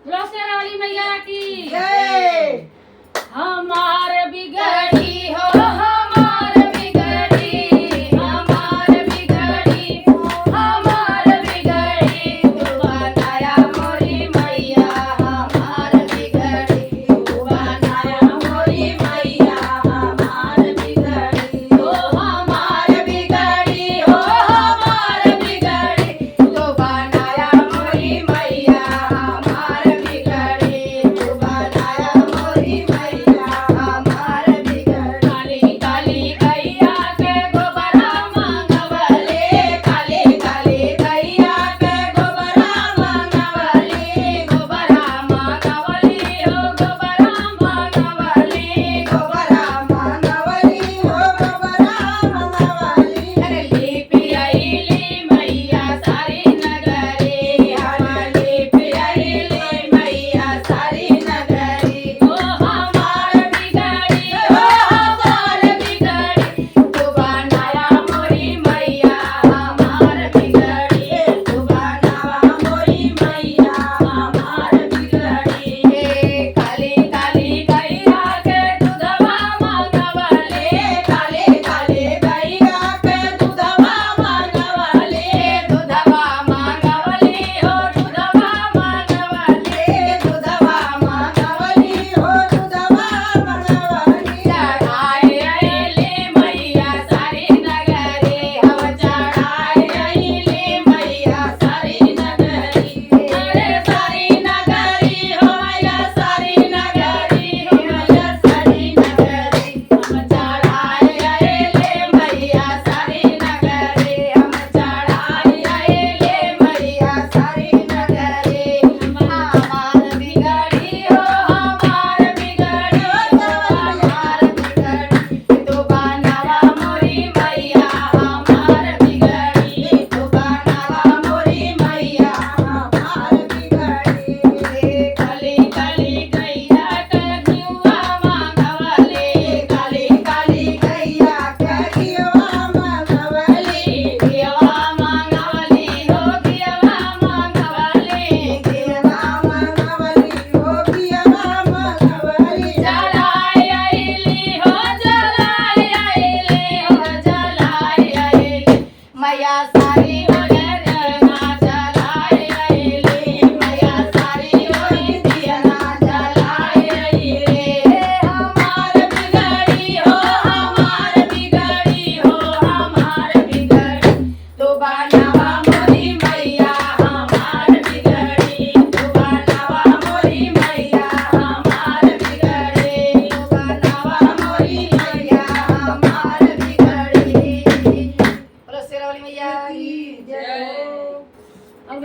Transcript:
बोलो शेरावाली मैया की जय। हमार बिगड़ी हो हमार बिगड़ी हमार बिगड़ी हमार बिगड़ी तू बनाया मोरी मैया हमार बिगड़ी तू बनाया मोरी मैया हमार बिगड़ी हो हमार बिगड़ी हो हमार बिगड़ी तू बनाया मोरी मैया हमार बिगड़ी तू बनाया मोरी मैया हमार बिगड़ी काली काली गैया के गोबरा मांगवले काली काली गैया के गोबरा मांगवली गोबरा मांगवली हो गोबरा मांगवली गोबरा मांगवली हो गोबरा मांगवली। अरे लिपि आईली मैया सारी नगरी हमारी लिपि आईली मैया सारी नगरी ओ हमार बिगड़ी ओ हमार बिगड़ी तू बनाया मोरी मैया हमार बिगड़ी तू बनावा मोरी मैया हमार बिगड़ी हे काली काली गैया के दूधवा मांगवले काली काली गैया के दूधवा मांगवले दूधवा मांगवली हो दूधवा मांगवले दूधवा मांगवली हो दुधवा मांगवली। चढ़ाए अइली मैया सारी नगरी हम चढ़ाए अइली मैया सारी नगरी अरे सारी नगरी हो मैया सारी नगरी हो मैया सारी नगरी हम चढ़ाए अइली मैया सारी नगरी हम चढ़ाए अइली मैया सारी नगरी हमार बिगड़ी हो हमार बिगड़ी हो हमार बिगड़ी तू बनावा मोरी मैया हमार बिगड़ी तू बनावा मोरी मैया हमार बिगड़ी काली काली गैया के घिउवा मांगवले काली काली गैया के घिउवा मांगवली। घिउवा मांगवली हो घिउवा मांगवली घिउवा मांगवली हो घिउवा मांगवली। जलाई आइली हो जलाई आइली हो जलाई आइली मैया सारी ओढ़े दियना जलाई आइली मैया सारी ओढ़े दियना जलाई आइली हमार बिगड़ी हो हमार बिगड़ी हो हमार बिगड़ी तू बनावा मोरी मैया हमार बिगड़ी तू बनावा मोरी मैया हमार बिगड़ी तू बनावा मोरी मैया हमार बिगड़ी बोलो शेरावाली मैया की जय। अब